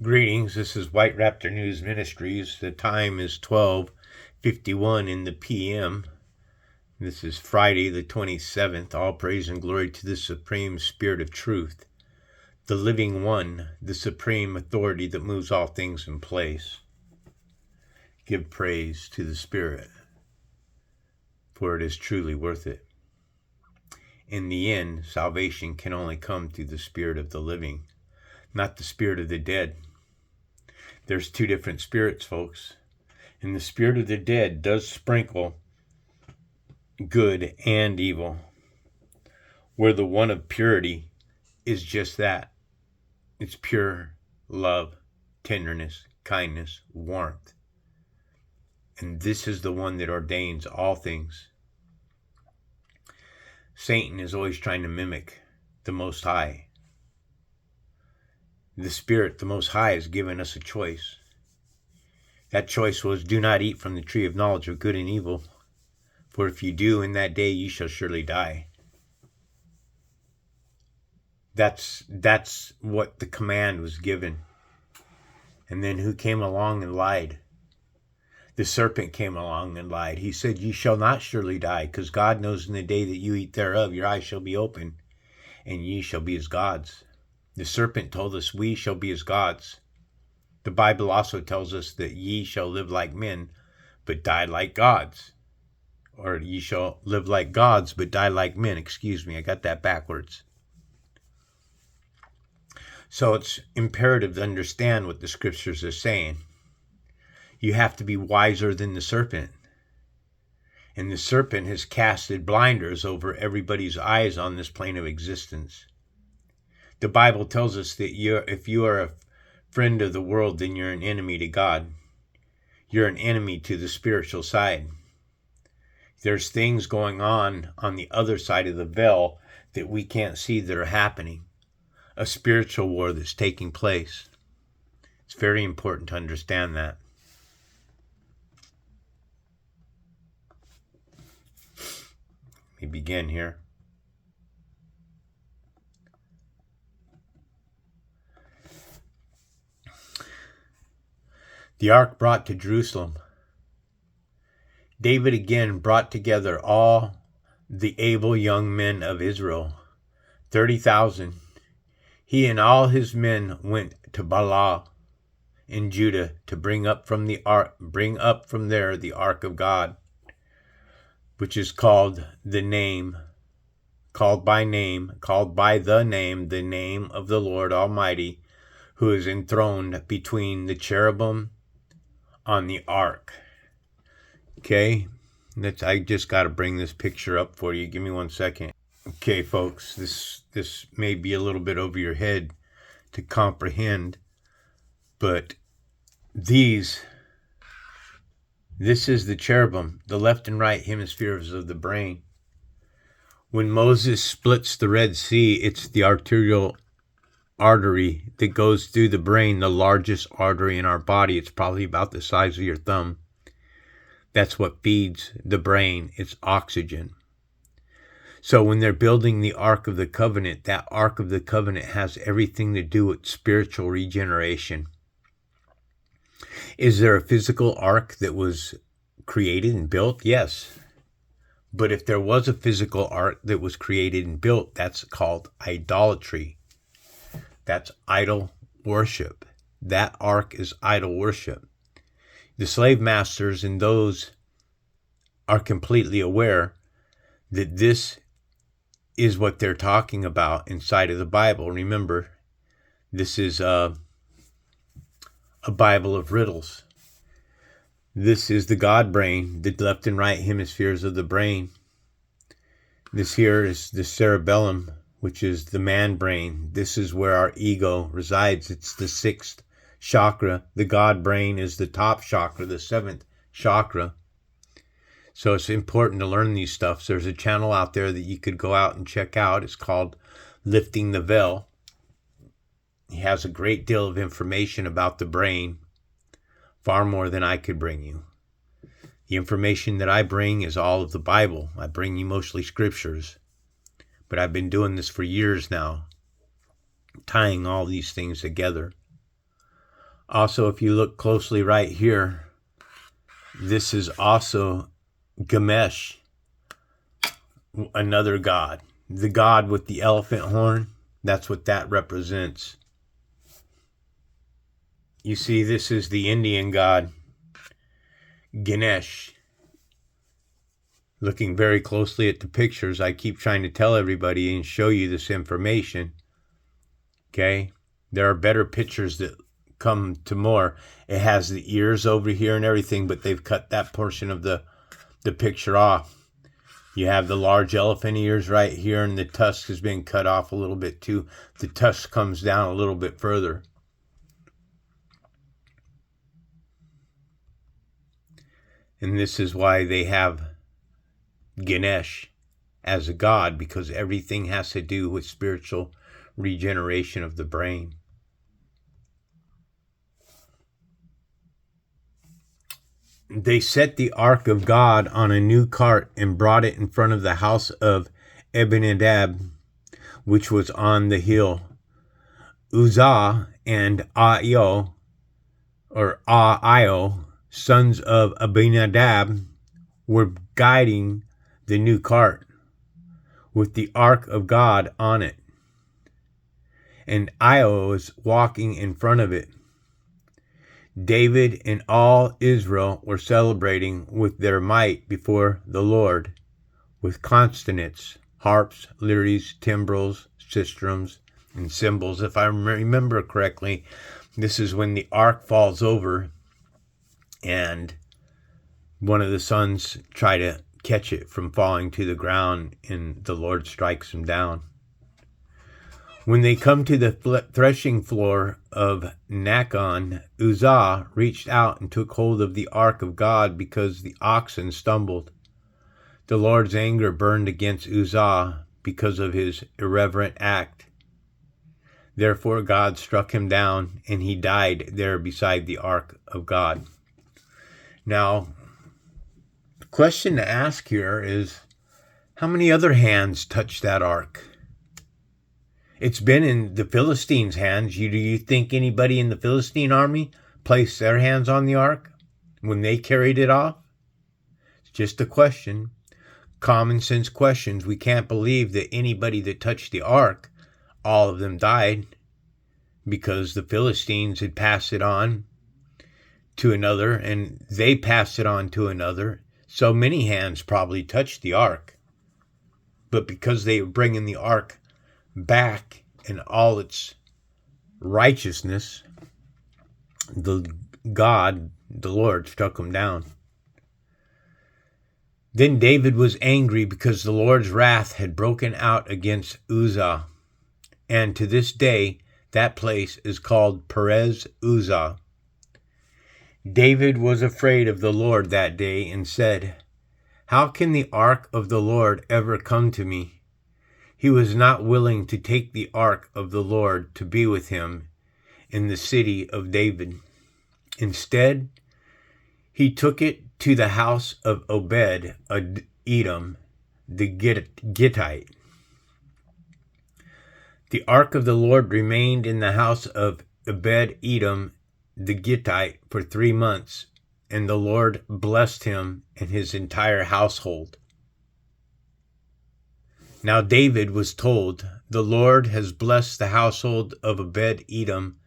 Greetings, this is White Raptor News Ministries. The time is 12:51 in the p.m. This is Friday the 27th. All praise and glory to the Supreme Spirit of Truth, the Living One, the Supreme Authority that moves all things in place. Give praise to the Spirit, for it is truly worth it. In the end, salvation can only come through the Spirit of the living, not the spirit of the dead. There's two different spirits, folks. And the spirit of the dead does sprinkle good and evil, where the one of purity is just that. It's pure love, tenderness, kindness, warmth. And this is the one that ordains all things. Satan is always trying to mimic the Most High. The Spirit, the Most High, has given us a choice. That choice was, do not eat from the tree of knowledge of good and evil, for if you do, in that day you shall surely die. That's what the command was given. And then who came along and lied? The serpent came along and lied. He said, ye shall not surely die, because God knows in the day that you eat thereof, your eyes shall be open, and ye shall be as gods. The serpent told us we shall be as gods. The Bible also tells us that ye shall live like men, but die like gods. Or ye shall live like gods, but die like men. Excuse me, I got that backwards. So it's imperative to understand what the scriptures are saying. You have to be wiser than the serpent. And the serpent has casted blinders over everybody's eyes on this plane of existence. The Bible tells us that if you are a friend of the world, then you're an enemy to God. You're an enemy to the spiritual side. There's things going on the other side of the veil that we can't see that are happening. A spiritual war that's taking place. It's very important to understand that. Let me begin here. The ark brought to Jerusalem. David again brought together all the able young men of Israel, 30,000. He and all his men went to Baalah in Judah to bring up from there the ark of God, which is called the name of the Lord Almighty, who is enthroned between the cherubim on the ark. Okay, I just got to bring this picture up for you. Give me 1 second. Okay, folks, this may be a little bit over your head to comprehend, but this is the cherubim, the left and right hemispheres of the brain. When Moses splits the Red Sea, it's the arterial artery that goes through the brain, the largest artery in our body. It's probably about the size of your thumb. That's what feeds the brain. It's oxygen. So when they're building the Ark of the Covenant, that Ark of the Covenant has everything to do with spiritual regeneration. Is there a physical ark that was created and built? Yes. But if there was a physical ark that was created and built, that's called idolatry. That's idol worship. That ark is idol worship. The slave masters and those are completely aware that this is what they're talking about inside of the Bible. Remember, this is a Bible of riddles. This is the God brain, the left and right hemispheres of the brain. This here is the cerebellum, which is the man brain. This is where our ego resides. It's the 6th chakra. The God brain is the top chakra, the 7th chakra. So it's important to learn these stuff. There's a channel out there that you could go out and check out. It's called Lifting the Veil. He has a great deal of information about the brain, far more than I could bring you. The information that I bring is all of the Bible. I bring you mostly scriptures. But I've been doing this for years now, tying all these things together. Also, if you look closely right here, this is also Gamesh, another god. The god with the elephant horn, that's what that represents. You see, this is the Indian god, Ganesh. Looking very closely at the pictures, I keep trying to tell everybody and show you this information. Okay? There are better pictures that come to more. It has the ears over here and everything, but they've cut that portion of the picture off. You have the large elephant ears right here, and the tusk has been cut off a little bit too. The tusk comes down a little bit further. And this is why they have Ganesh as a god, because everything has to do with spiritual regeneration of the brain. They set the ark of God on a new cart and brought it in front of the house of Abinadab, which was on the hill. Uzzah and Ahio, sons of Abinadab, were guiding the new cart with the ark of God on it, and Ahio was walking in front of it. David and all Israel were celebrating with their might before the Lord, with consonants, harps, lyres, timbrels, sistrums, and cymbals. If I remember correctly, this is when the ark falls over and one of the sons try to catch it from falling to the ground, and the Lord strikes him down. When they come to the threshing floor of Nacon, Uzzah reached out and took hold of the ark of God because the oxen stumbled. The Lord's anger burned against Uzzah because of his irreverent act. Therefore God struck him down, and he died there beside the ark of God. Now, the question to ask here is, how many other hands touched that ark? It's been in the Philistines' hands. Do you think anybody in the Philistine army placed their hands on the ark when they carried it off? It's just a question. Common sense questions. We can't believe that anybody that touched the ark, all of them died, because the Philistines had passed it on to another, and they passed it on to another. So many hands probably touched the ark. But because they were bringing the ark back in all its righteousness, the Lord, struck them down. Then David was angry because the Lord's wrath had broken out against Uzzah, and to this day that place is called Perez Uzzah. David was afraid of the Lord that day and said, "How can the ark of the Lord ever come to me?" He was not willing to take the ark of the Lord to be with him in the city of David. Instead, he took it to the house of Obed Edom, the Gittite. The ark of the Lord remained in the house of Obed Edom, the Gittite, for 3 months, and the Lord blessed him and his entire household. Now David was told, "The Lord has blessed the household of Obed Edom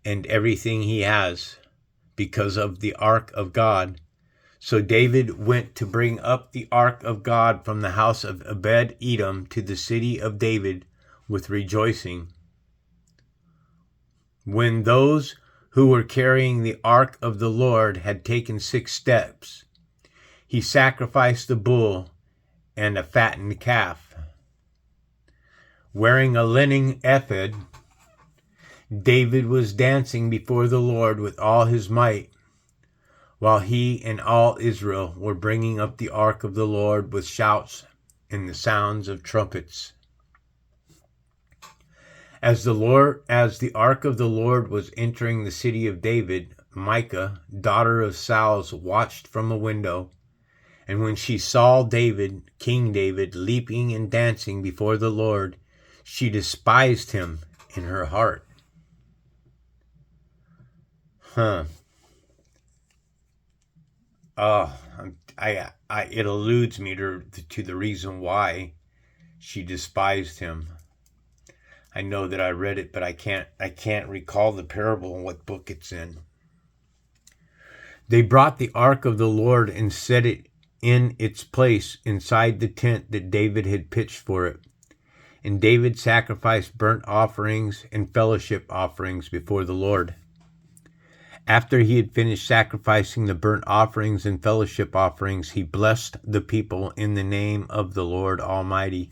and everything he has, because of the ark of God." So David went to bring up the ark of God from the house of Obed Edom to the city of David with rejoicing. When those who were carrying the ark of the Lord had taken 6 steps, he sacrificed a bull and a fattened calf. Wearing a linen ephod, David was dancing before the Lord with all his might, while he and all Israel were bringing up the ark of the Lord with shouts and the sounds of trumpets. As the ark of the Lord was entering the city of David, Micah, daughter of Saul, watched from a window, and when she saw King David, leaping and dancing before the Lord, she despised him in her heart. Huh. Oh, it eludes me to the reason why she despised him. I know that I read it, but I can't recall the parable and what book it's in. They brought the ark of the Lord and set it in its place inside the tent that David had pitched for it. And David sacrificed burnt offerings and fellowship offerings before the Lord. After he had finished sacrificing the burnt offerings and fellowship offerings, he blessed the people in the name of the Lord Almighty.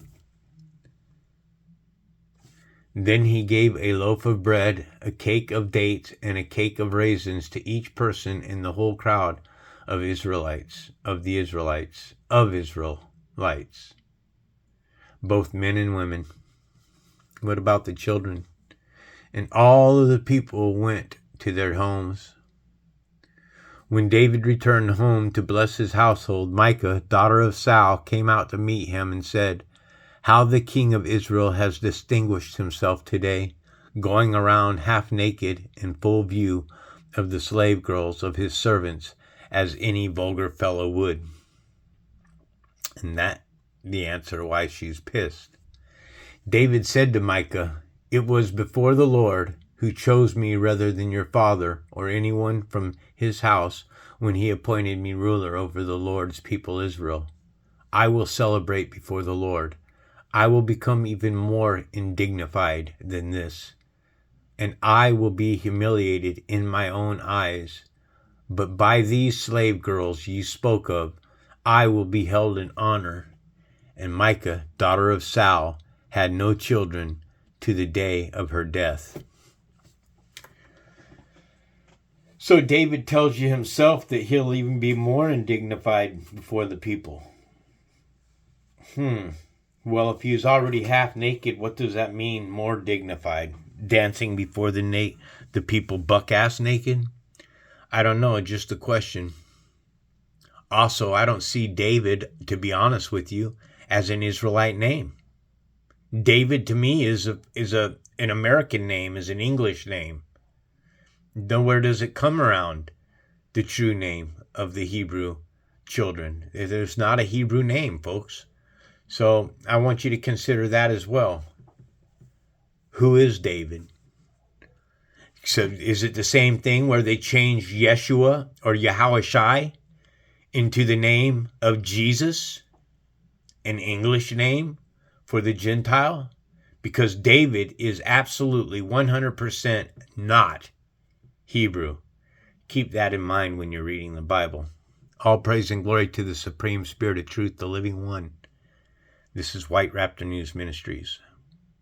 Then he gave a loaf of bread, a cake of dates, and a cake of raisins to each person in the whole crowd of Israelites, both men and women. What about the children? And all of the people went to their homes. When David returned home to bless his household, Micah, daughter of Saul, came out to meet him and said, "How the king of Israel has distinguished himself today, going around half naked in full view of the slave girls of his servants, as any vulgar fellow would." And that the answer why she's pissed. David said to Micah, "It was before the Lord who chose me rather than your father or anyone from his house when he appointed me ruler over the Lord's people Israel. I will celebrate before the Lord. I will become even more indignified than this, and I will be humiliated in my own eyes. But by these slave girls ye spoke of, I will be held in honor." And Micah, daughter of Saul, had no children to the day of her death. So David tells you himself that he'll even be more indignified before the people. Well, if he was already half naked, what does that mean, more dignified? Dancing before the people buck-ass naked? I don't know, just a question. Also, I don't see David, to be honest with you, as an Israelite name. David to me is an American name, is an English name. Then where does it come around, the true name of the Hebrew children? There's not a Hebrew name, folks. So I want you to consider that as well. Who is David? So is it the same thing where they changed Yeshua or Yahushai into the name of Jesus, an English name for the Gentile? Because David is absolutely 100% not Hebrew. Keep that in mind when you're reading the Bible. All praise and glory to the Supreme Spirit of Truth, the Living One. This is White Raptor News Ministries.